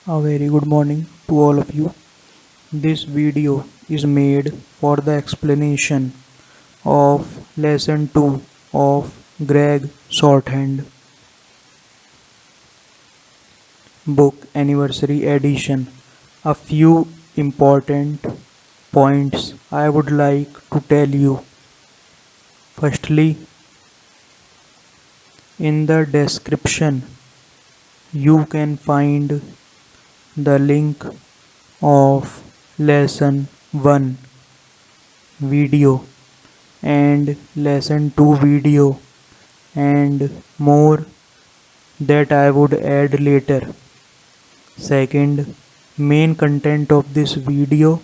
A very good morning to all of you. This video is made for the explanation of lesson 2 of Greg Shorthand book anniversary edition. A few important points I would like to tell you. Firstly, in the description you can find the link of lesson 1 video and lesson 2 video and more that I would add later. Second, main content of this video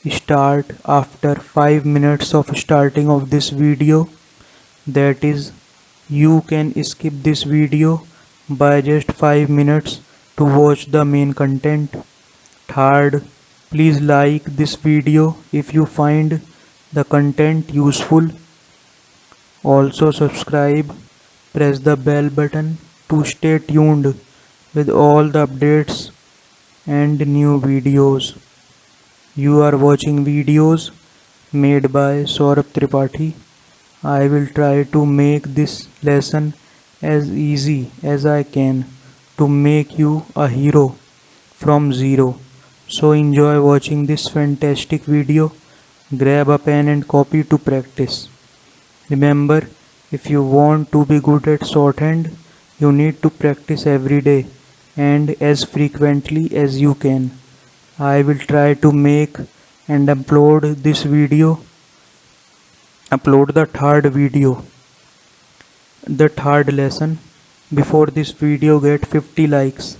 start after 5 minutes of starting of this video. That is, you can skip this video by just 5 minutes to watch the main content. Third, please like this video if you find the content useful. Also subscribe, press the bell button to stay tuned with all the updates and new videos. You are watching videos made by Saurabh Tripathi. I will try to make this lesson as easy as I can to make you a hero from zero. So enjoy watching this fantastic video. Grab a pen and copy to practice. Remember, if you want to be good at shorthand, you need to practice every day and as frequently as you can. I will try to make and upload the third lesson before this video get 50 likes.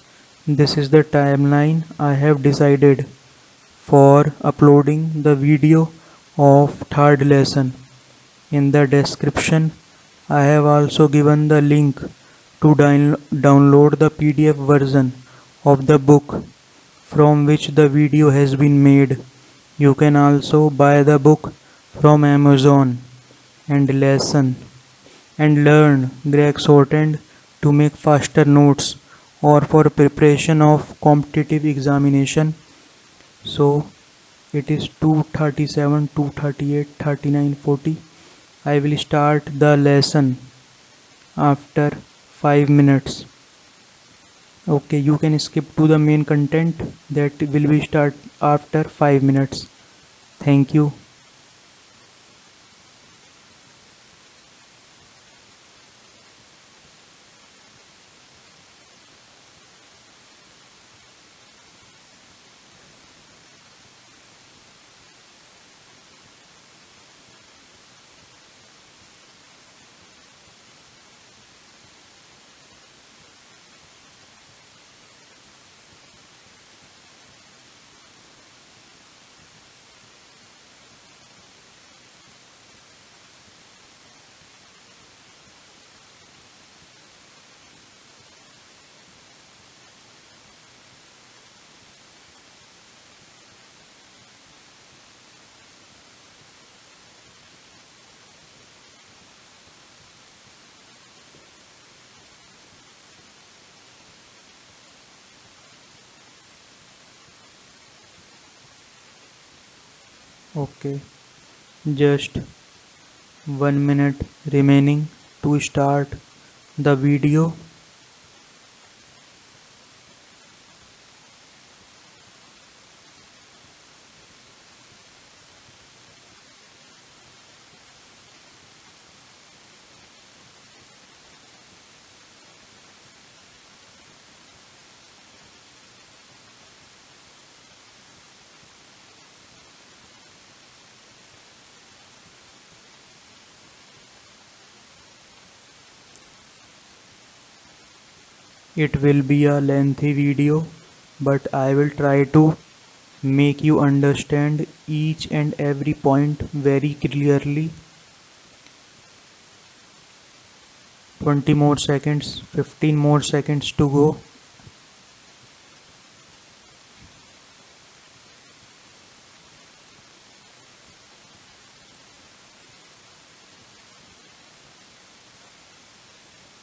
This is the timeline I have decided for uploading the video of third lesson. In the description, I have also given the link to download the PDF version of the book from which the video has been made. You can also buy the book from Amazon and lesson and learn Greg Shorthand to make faster notes or for preparation of competitive examination. So it is 2:37, 2:38, 39, 40. I will start the lesson after 5 minutes. Okay, you can skip to the main content that will be start after 5 minutes. Thank you. Okay, just 1 minute remaining to start the video. It will be a lengthy video, but I will try to make you understand each and every point very clearly. 20 more seconds, 15 more seconds to go.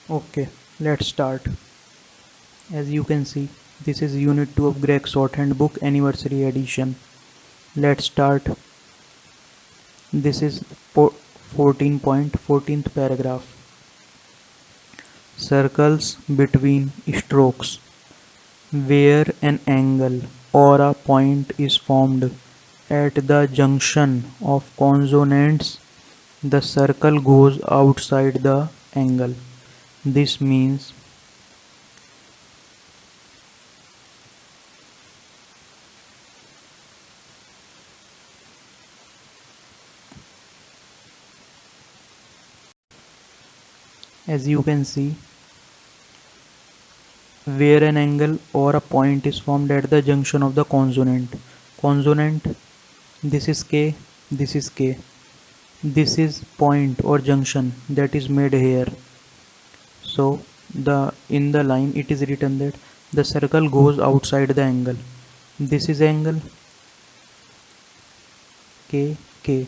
Okay, let's start. As you can see, This is Unit 2 of Greg Shorthand Book Anniversary Edition. Let's start. This is 14th paragraph. Circles between strokes. Where an angle or a point is formed at the junction of consonants, the circle goes outside the angle. This means as you can see, where an angle or a point is formed at the junction of the consonant. Consonant, this is K, this is K. This is point or junction that is made here. So the in the line it is written that the circle goes outside the angle. This is angle K, K.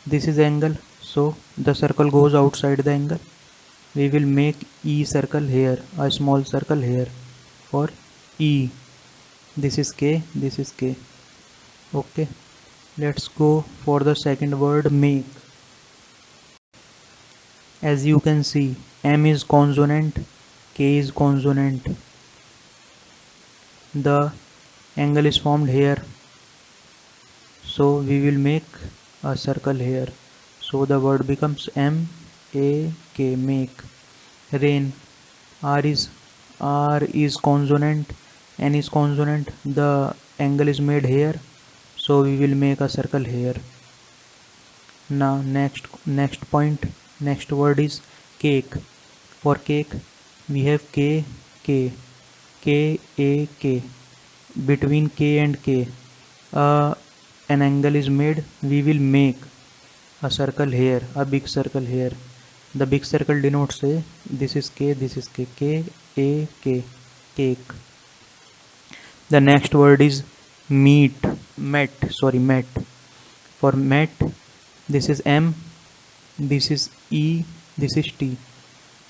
This is angle, so the circle goes outside the angle. We will make E circle here, a small circle here for E. This is K, this is K. Okay, let's go for the second word, make. As you can see, M is consonant, K is consonant. The angle is formed here, so we will make a circle here. So the word becomes M-A-K, make. Rain, R is consonant, N is consonant. The angle is made here, so we will make a circle here. Now next point, next word is cake. For cake we have K, K, K, A, K. Between K and K an angle is made. We will make a circle here, a big circle here. The big circle denotes a, this is K, this is K, K, A, K, cake. The next word is met. Met. For met, this is M, this is E, this is T.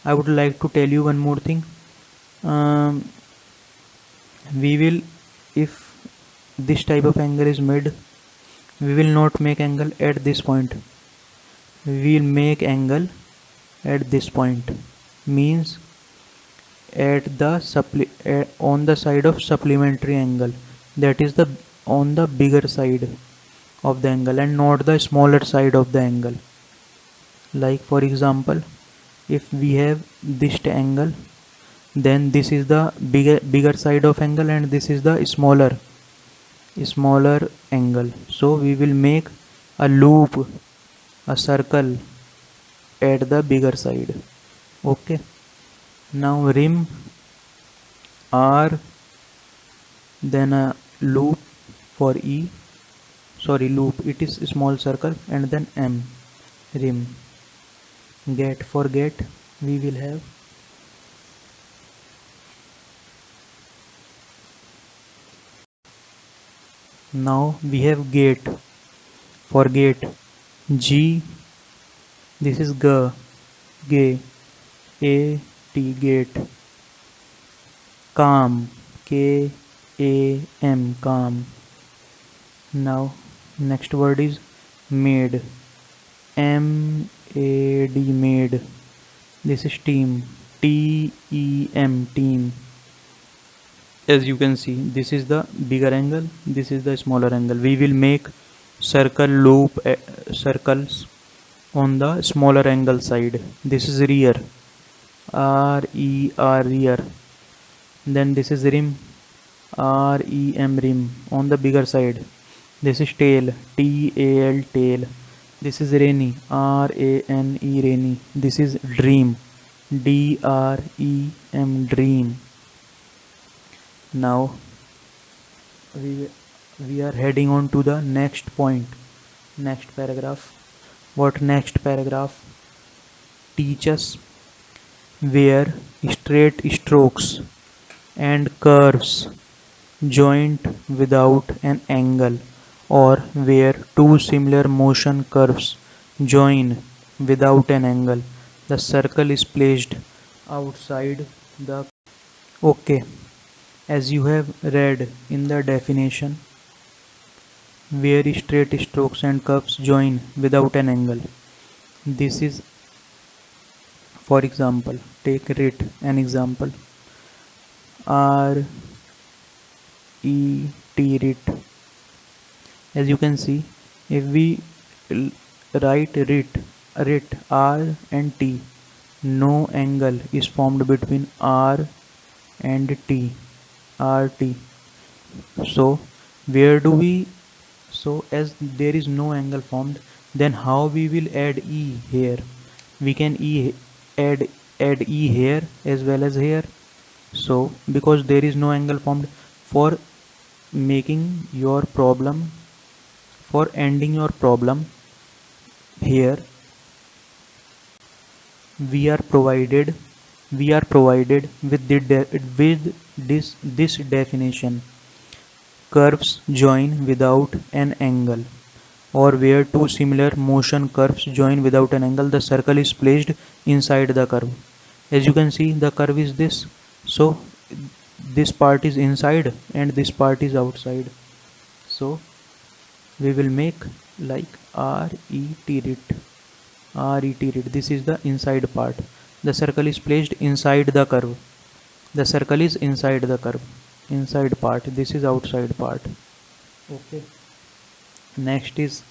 I would like to tell you one more thing. We will, if this type of angle is made, we will not make angle at this point. We will make angle at this point. Means at the on the side of supplementary angle. That is the on the bigger side of the angle and not the smaller side of the angle. Like for example, if we have this angle, then this is the bigger side of angle and this is the smaller angle. So we will make a loop, a circle at the bigger side. Okay, now rim, R, then a loop for E, loop, it is a small circle, and then M, rim. Get, for get we will have now we have gate. For gate, G, this is G, G, A, T, gate. Calm, K, A, M, calm. Now next word is made, M, A, D, made. This is team, T, E, M, team. As you can see, this is the bigger angle, this is the smaller angle. We will make circle loop circles on the smaller angle side. This is rear, R, E, R, rear. Then this is rim, R, E, M, rim on the bigger side. This is tail, T, A, L, tail. This is rainy, R, A, N, E, rainy. This is dream, D, R, E, M, dream. Now we are heading on to the next point, next paragraph. What next paragraph teaches? Where straight strokes and curves joint without an angle, or where two similar motion curves join without an angle, the circle is placed outside the. Okay, As you have read in the definition, where straight strokes and curves join without an angle. This is, for example, take writ an example. R E T writ. As you can see, if we write writ R and T, no angle is formed between R and T. RT. So where do we, so as there is no angle formed, then how we will add E here? We can add add E here as well as here. So because there is no angle formed, for making your problem, for ending your problem here, we are provided with this definition: curves join without an angle, or where two similar motion curves join without an angle, the circle is placed inside the curve. As you can see, the curve is this, so this part is inside and this part is outside. So we will make like ret. This is the inside part. The circle is placed inside the curve. The circle is inside the curve, inside part. This is outside part. Okay. Next is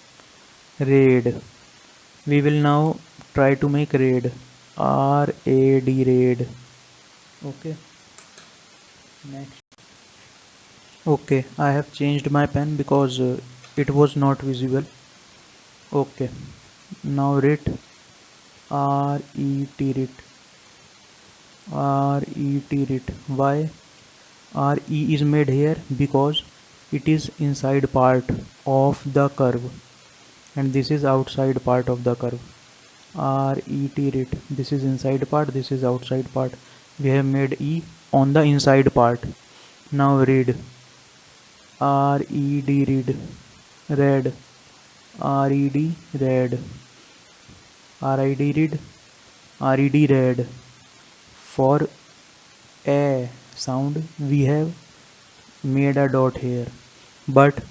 rad. We will now try to make rad. Rad. Okay. Next. Okay, I have changed my pen because it was not visible. Okay. Now ret. Ret. Ret. Why Re is made here? Because it is inside part of the curve and this is outside part of the curve. Ret. This is inside part, this is outside part. We have made E on the inside part. Now read. Red. Red. Red. Red. Red. For a sound we have made a dot here, but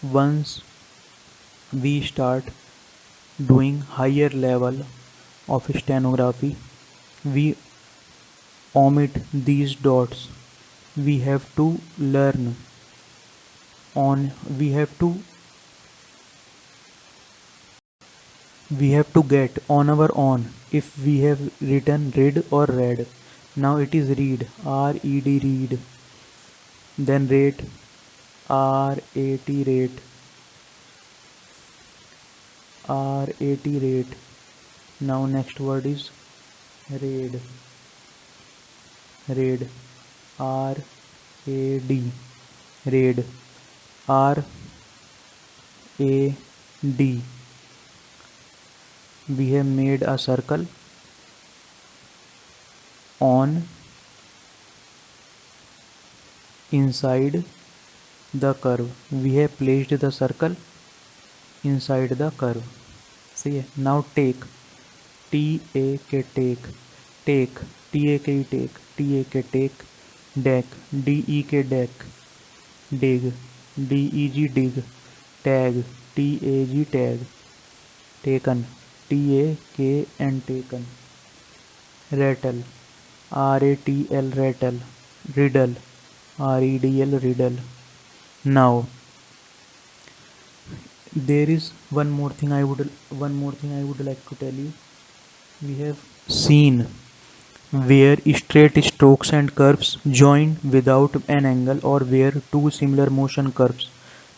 once we start doing higher level of stenography, we omit these dots. We have to learn on, we have to get on our own if we have written read or read. Now it is read, read, then rate, rate, rate. Now next word is raid, raid, rad, raid, rad. We have made a circle on inside the curve. We have placed the circle inside the curve. See, now take, take, take, take, deck, deck, dig, dig, tag, tag, taken, and taken, rattle, rattle, riddle, riddle. Now there is one more thing I would like to tell you. We have seen where straight strokes and curves join without an angle, or where two similar motion curves.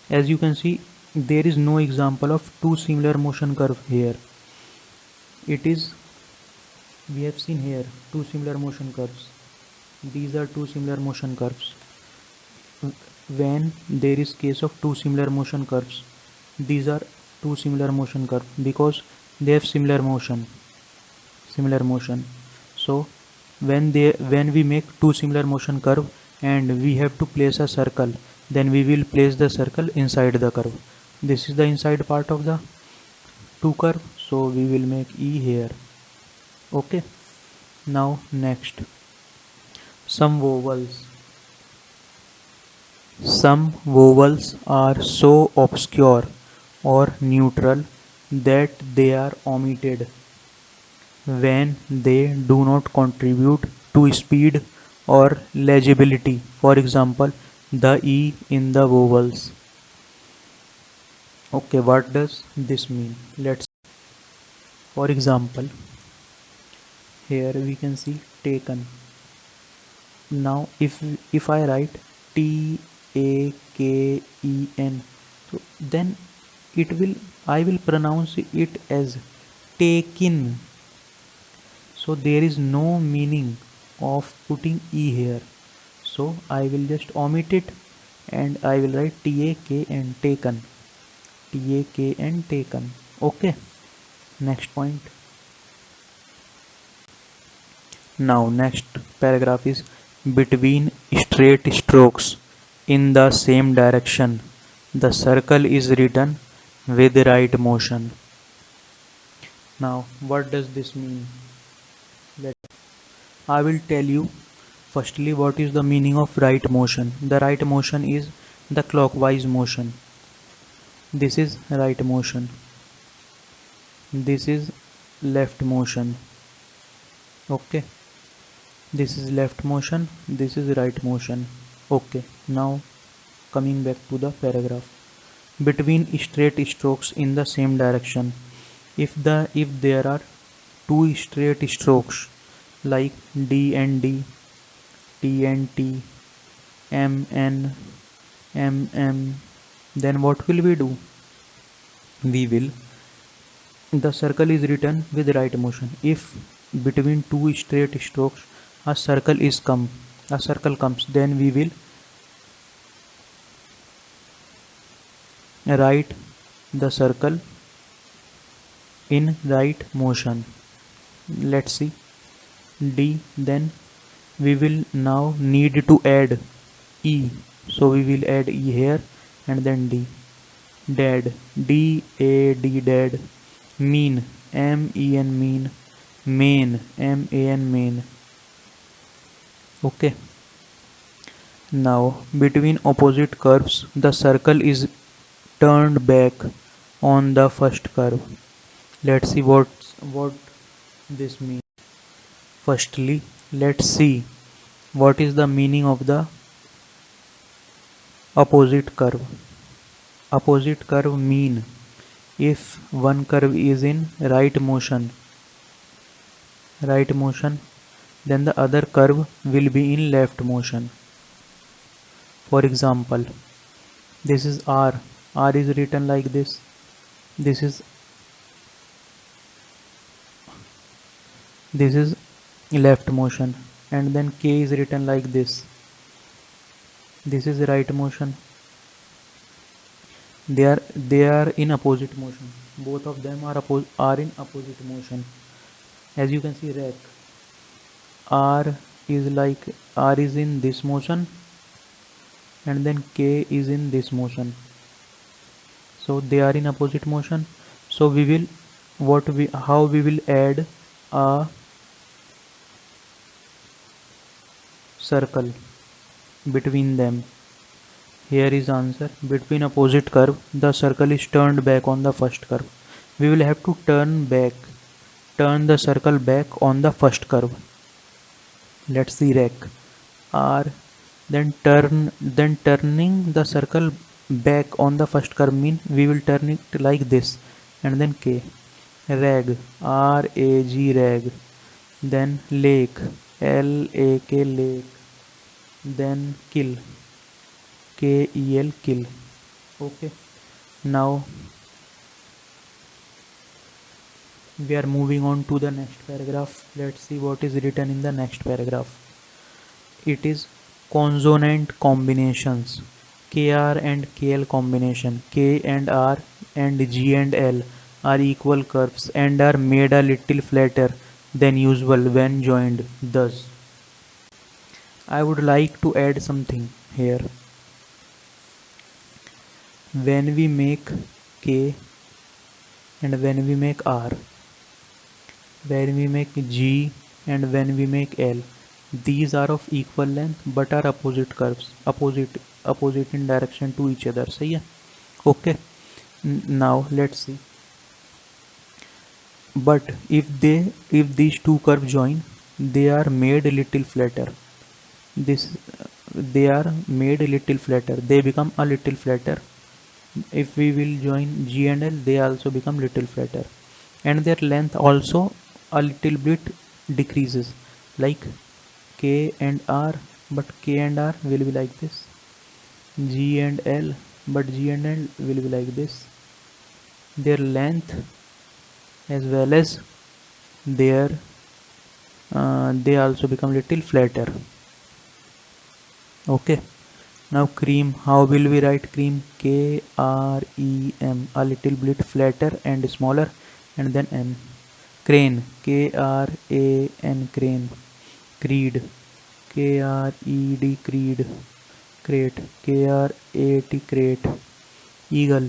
As you can see, there is no example of two similar motion curve here. It is, we have seen here two similar motion curves. These are two similar motion curves. When there is case of two similar motion curves, these are two similar motion curve because they have similar motion. So when we make two similar motion curve and we have to place a circle, then we will place the circle inside the curve. This is the inside part of the two curve, so we will make E here. Okay. Now next, some vowels. Some vowels are so obscure or neutral that they are omitted when they do not contribute to speed or legibility. For example, the E in the vowels. Okay, what does this mean? Let's, for example, here we can see taken. Now if I write Taken, so then it will I will pronounce it as taken. So there is no meaning of putting E here. So I will just omit it and I will write Tak and taken. Tak and taken. Okay. Next point. Now next paragraph is between straight strokes in the same direction. The circle is written with right motion. Now what does this mean? Let I will tell you firstly what is the meaning of right motion. The right motion is the clockwise motion. This is right motion. This is left motion. Okay. This is left motion. This is right motion. Okay. Now coming back to the paragraph. Between straight strokes in the same direction. If there are two straight strokes like D and D, T and T, M and M, then what will we do? We will The circle is written with right motion. If between two straight strokes a circle comes, then we will write the circle in right motion. Let's see D. Then we will now need to add E. So we will add E here and then D. Dad. D-A-D dad. Mean. M-E-N mean. Main. M-A-N main. Okay. Now between opposite curves the circle is turned back on the first curve. Let's see what this means. Firstly, let's see what is the meaning of the opposite curve. Opposite curve mean if one curve is in right motion, then the other curve will be in left motion. For example, this is R. R is written like this. This is this is left motion, and then K is written like this. This is right motion. They are in opposite motion. Both of them are in opposite motion. As you can see, rec R is in this motion, and then K is in this motion. So they are in opposite motion. So we will how we will add a circle between them. Here is answer. Between opposite curve, the circle is turned back on the first curve. We will have to turn the circle back on the first curve. Let's see rec R. Then turning the circle back on the first curve mean we will turn it like this, and then K. Rag. R-A-G rag. Then lake. L-A-K lake. Then kill. K-E-L kill. Okay. Now we are moving on to the next paragraph. Let's see what is written in the next paragraph. It is consonant combinations. KR and KL combination. K and R and G and L are equal curves and are made a little flatter than usual when joined. Thus, I would like to add something here. When we make K and when we make R, when we make G and when we make L, these are of equal length but are opposite curves, opposite opposite in direction to each other. सही है? Okay. Now let's see. But if these two curves join, they are made a little flatter. This they are made a little flatter. They become a little flatter. If we will join G and L, they also become little flatter, and their length also a little bit decreases, like K and R. But K and R will be like this. G and L, but G and L will be like this. Their length as well as their they also become little flatter. Okay. Now cream, how will we write cream? K-R-E-M, a little bit flatter and smaller, and then M. Crane, K-R-A-N, crane. Creed, K-R-E-D, creed. Crate, K-R-A-T, crate. Eagle,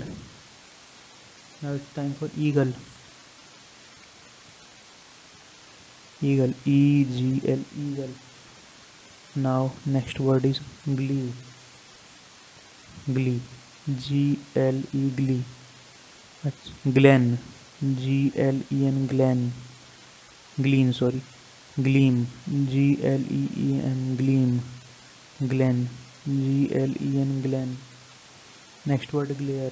now it's time for eagle. Eagle, E-G-L, eagle. Now next word is glee. Glee, G-L-E, glee. Glen, G-L-E-N, glen. Gleam, sorry. Gleam, G-L-E-E-M, gleam. Glen, G-L-E-N, glen. Next word glare,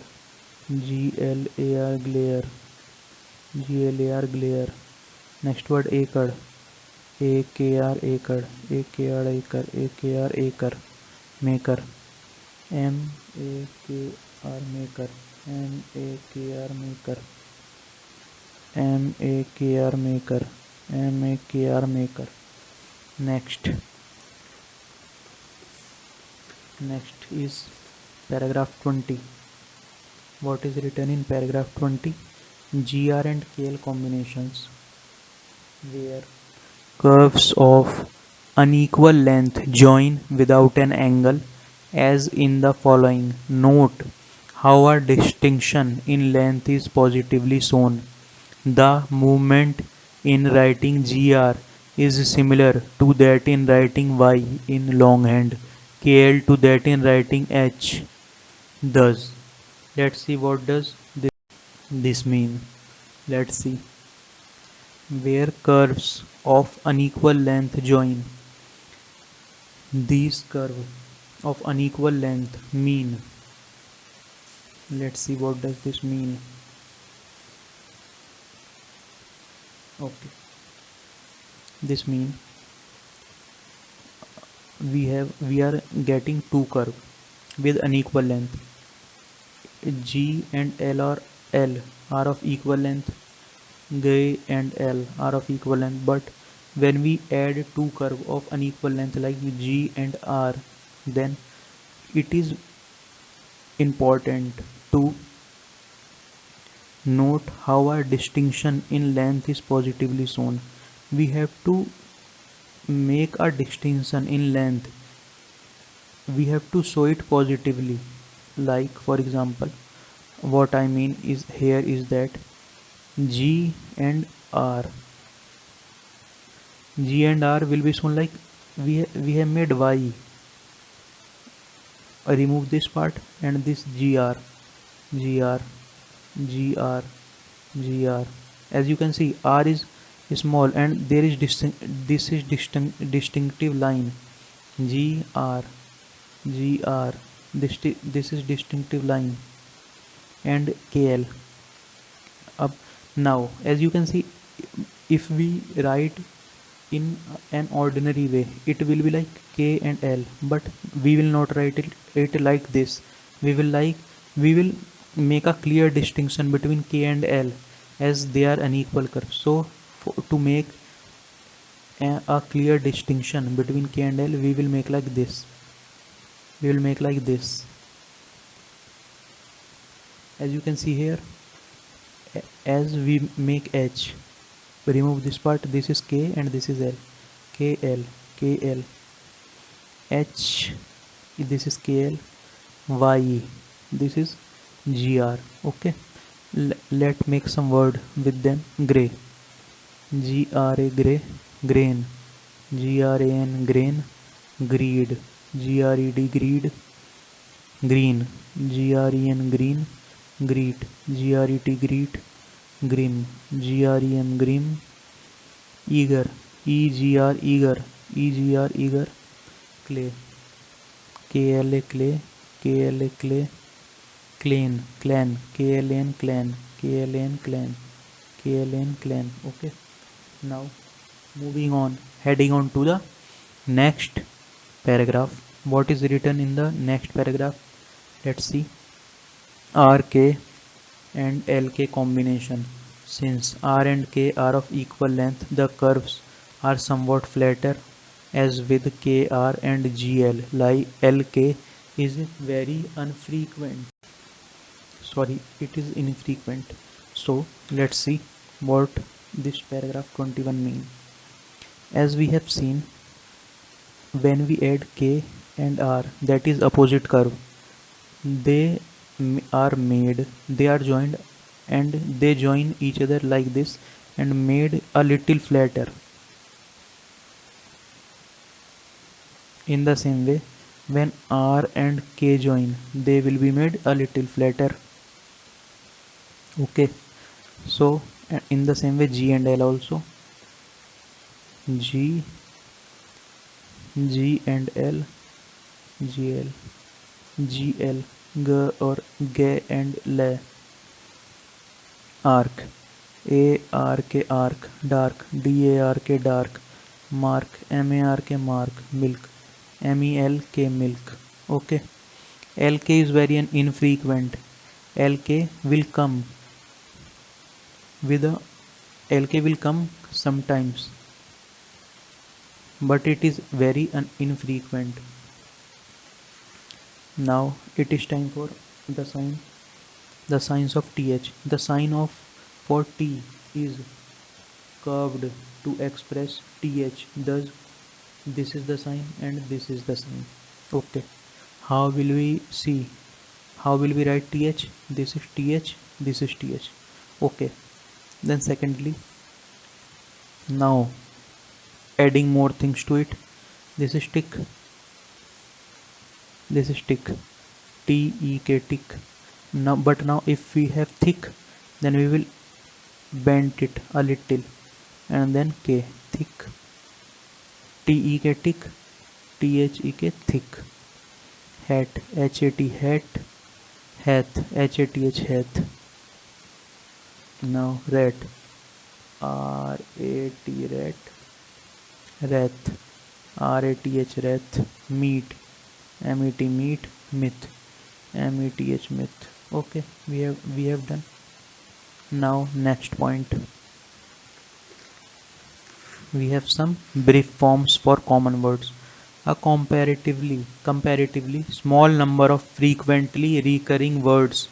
G-L-A-R, glare. G-L-A-R, glare. Next word acre, A-K-R, acre. A-K-R, acre. A-K-R, acre. Maker, M-A-K-R, maker. M-A-K-R, maker. M-A-K-R, maker. M-A-K-R, maker. Next is paragraph 20. What is written in paragraph 20? GR and KL combinations where curves of unequal length join without an angle, as in the following. Note how a distinction in length is positively shown. The movement in writing GR is similar to that in writing Y in longhand, KL to that in writing H. Thus, let's see what does this mean. Let's see. Where curves of unequal length join. These curves of unequal length mean. Let's see what does this mean. Okay. This means we are getting two curves with unequal length. G and L are of equal length. G and L are of equal length, but when we add two curves of unequal length like G and R, then it is important to note how a distinction in length is positively shown. We have to make a distinction in length. We have to show it positively. Like for example, what I mean is here is that G and R. G and R will be shown like we have made Y. I remove this part and this GR, GR, GR, GR. As you can see, R is small and there is distinctive line. GR, GR. This is distinctive line and KL. Up now, as you can see, if we write in an ordinary way, it will be like K and L, but we will not write it like this. We will make a clear distinction between K and L as they are unequal curves. So to make a clear distinction between K and L, we will make like this. We will make like this. As you can see here, as we make H, remove this part, this is K and this is L. KL, KL, H, this is KL, Y, this is GR. Okay, let make some word with them. Gray, GRA, gray. Grain, GRAN, grain. Greed, GRED, greed. green, GREN green, greet, GRET greet, grim, GREM grim, eager, EGR eager, EGR eager, clay, KLA clay, KLA clay, clan, clan, KLN clan, KLN clan, KLN clan. Okay, now moving on, heading on to the next paragraph. What is written in the next paragraph? Let's see. RK and LK combination. Since R and K are of equal length, the curves are somewhat flatter, as with KR and GL. Like LK is very infrequent. Sorry, it is infrequent. So let's see what this paragraph 21 means. As we have seen, when we add K and R, that is opposite curve, they are made, they are joined, and they join each other like this and made a little flatter. In the same way, when R and K join, they will be made a little flatter. Okay, so in the same way, G and L also. G, G and L, GL, GL, G or G and L. Arc, ARK arc, dark, DARK dark, mark, MARK mark, milk, MELK milk. Okay, LK is very infrequent. LK will come with a LK will come sometimes, but it is very infrequent. Now it is time for the sign. The signs of TH. The sign of for T is curved to express TH. Thus, this is the sign and this is the sign. Okay. How will we see? How will we write TH? This is TH. This is TH. Okay. Then secondly, now adding more things to it. This is tick. This is tick. TEK tick. Now, but now if we have thick, then we will bend it a little, and then K thick. TEK tick. THEK thick. Hat, HAT hat, hath, HATH hath. Now rat, RAT rat, wrath, RATH wrath, meat, MET meat, myth, METH myth. Okay, we have done. Now next point, we have some brief forms for common words. A comparatively small number of frequently recurring words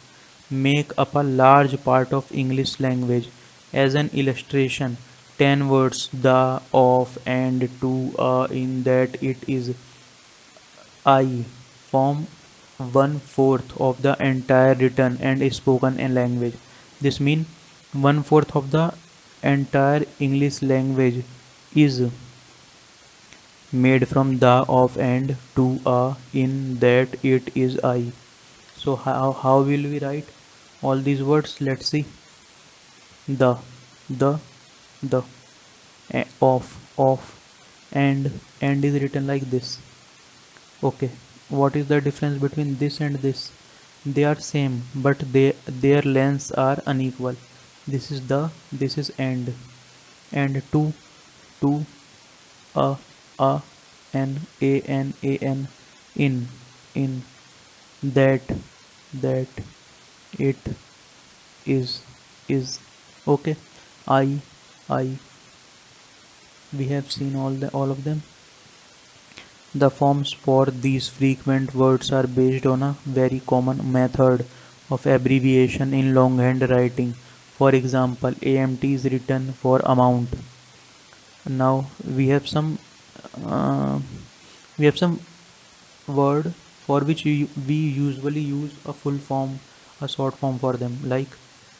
make up a large part of English language. As an illustration, 10 words, the, of, and, to, in, that, it, is, I form one fourth of the entire written and spoken language. This means one fourth of the entire English language is made from the, of, and, to, in, that, it, is, I. So how will we write all these words? Let's see. The, the, the, of, and is written like this. Okay, what is the difference between this and this? They are same, but their lengths are unequal. This is the, this is and to, a, an, in, that, it, is. Okay, I, I. We have seen all of them. The forms for these frequent words are based on a very common method of abbreviation in longhand writing. For example, AMT is written for amount. Now uh, we have some word for which we usually use a full form, a short form for them, like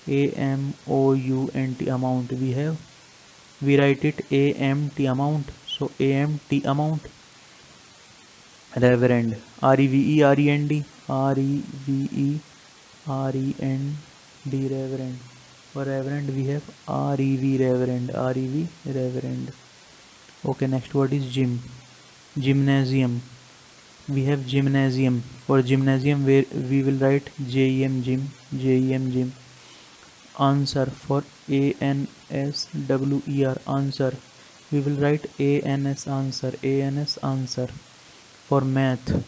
AMOUNT amount. We write it AMT amount. So AMT amount. Reverend, REVEREND, R-E-V-E-R-E-N-D, reverend. For reverend we have R-E-V, reverend, R-E-V, reverend. Okay, next word is gym, gymnasium. We have gymnasium. For gymnasium where we will write J-E-M, gym, J-E-M, gym. Answer, for A-N-S-W-E-R, answer. We will write A-N-S, answer, A-N-S, answer. For math,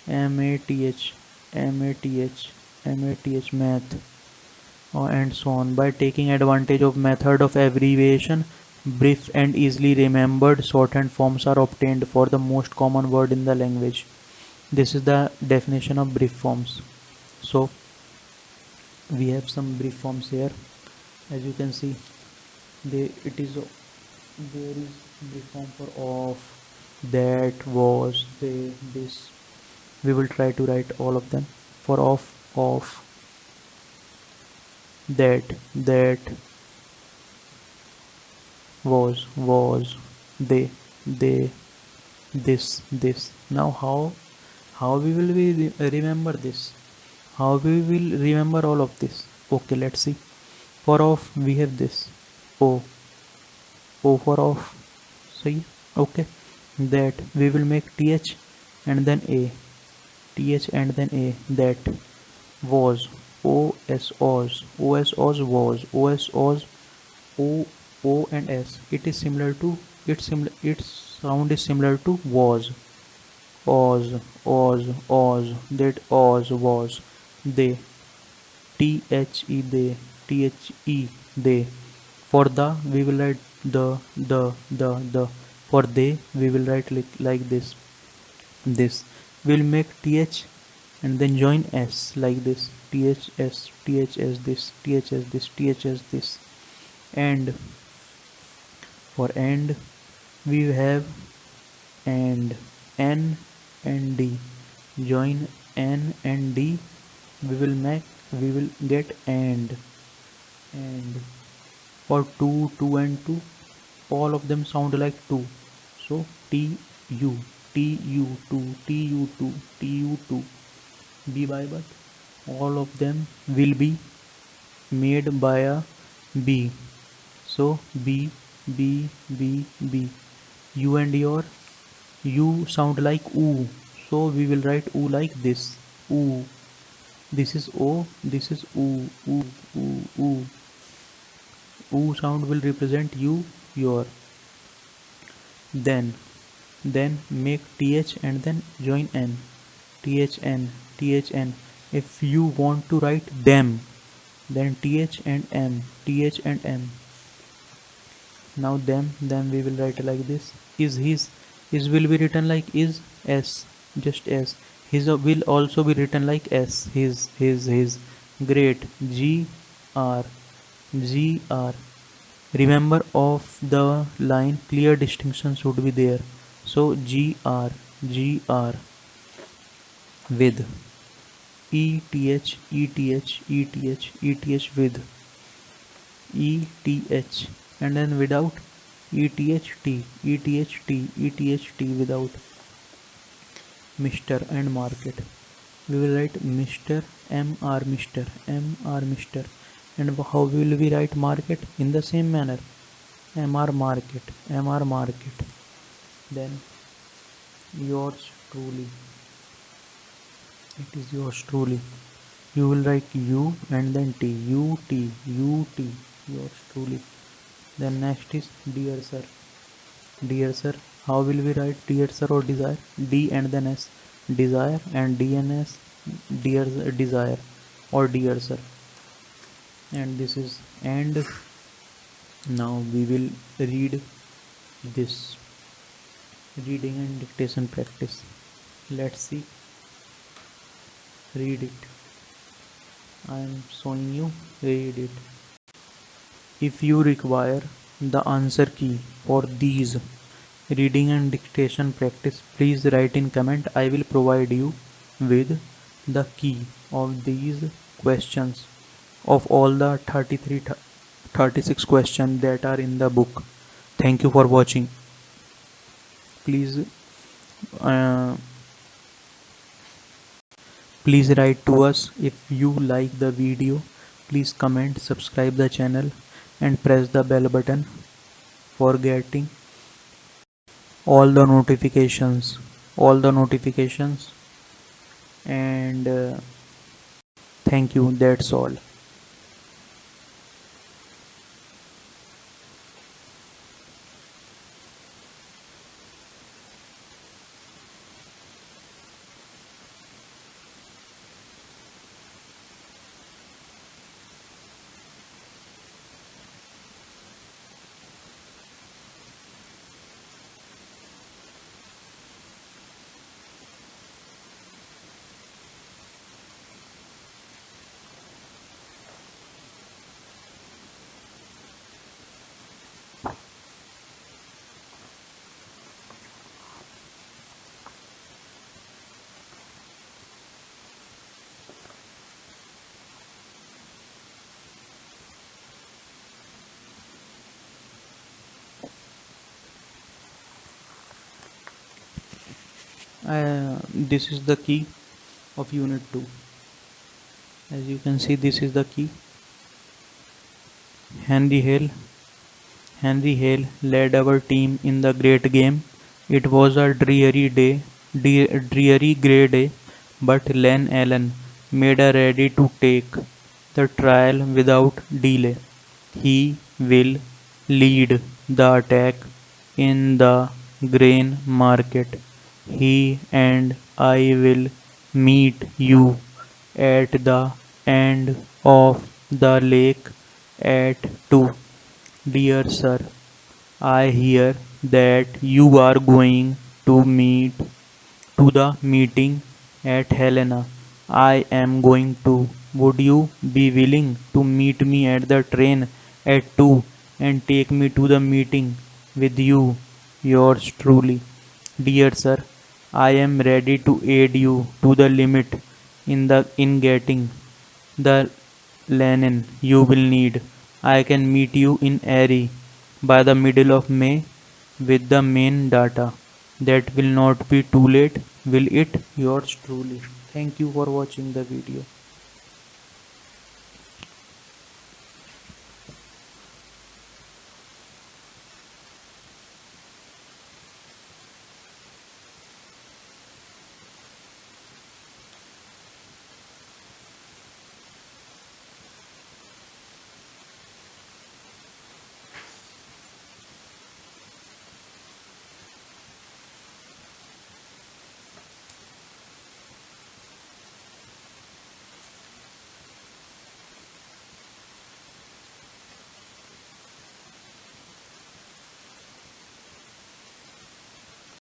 M-A-T-H, M-A-T-H, M-A-T-H, math, and so on. By taking advantage of method of abbreviation, brief and easily remembered shorthand forms are obtained for the most common word in the language. This is the definition of brief forms. So we have some brief forms here. As you can see, there is brief form for of, that, was, they, this. We will try to write all of them. For of, that, was, they, this. Now how we remember this? How we will remember all of this? Okay, let's see. For of we have this o for of. See, okay. That we will make th and then a, th and then a. That was, os o, o and s. It is similar to, its sound is similar to was. Oz, that Oz was. They, they. For the we will write the. For they we will write like this. This will make th and then join s like this. Ths this, ths this. And for and we have and, n and d. Join n and d, we will get and. For two and two, all of them sound like two. So tu, tu2, b by, but all of them will be made by a b. So b. You and your, you sound like oo, so we will write oo like this. Oo. This is o, this is oo. Oo sound will represent you, your. Then make th and then join n. thn. If you want to write them, then th and m. Now them we will write like this. Is his, is will be written like is, s, just s. His will also be written like s, his. Great, gr. Remember, of the line clear distinction should be there. So gr with, eth with, eth, and then without, etht without. Mr and market, we will write Mr, Mr. And how will we write market? In the same manner, mr market. Then yours truly, it is yours truly. You will write u and then t, ut, yours truly. Then next is dear sir. How will we write dear sir or desire? D and then s, desire, and dns, dear desire or dear sir. And this is, and now we will read this, reading and dictation practice. Let's see, read it. I am showing you, read it. If you require the answer key for these reading and dictation practice, please write in comment. I will provide you with the key of these questions, of all the 36 questions that are in the book. Thank you for watching. Please uh, Please write to us if you like the video. Please comment, subscribe the channel and press the bell button for getting all the notifications. All the notifications and thank you. That's all. This is the key of unit 2. As you can see, this is the key. Henry Hale. Henry Hale led our team in the great game. It was a dreary grey day, but Len Allen made a ready to take the trial without delay. He will lead the attack in the grain market. He and I will meet you at the end of the lake at 2. Dear sir, I hear that you are going to the meeting at Helena. I am going to. Would you be willing to meet me at the train at 2 and take me to the meeting with you? Yours truly. Dear sir, I am ready to aid you to the limit in getting the linen you will need. I can meet you in Erie by the middle of May with the main data. That will not be too late, will it? Yours truly. Thank you for watching the video.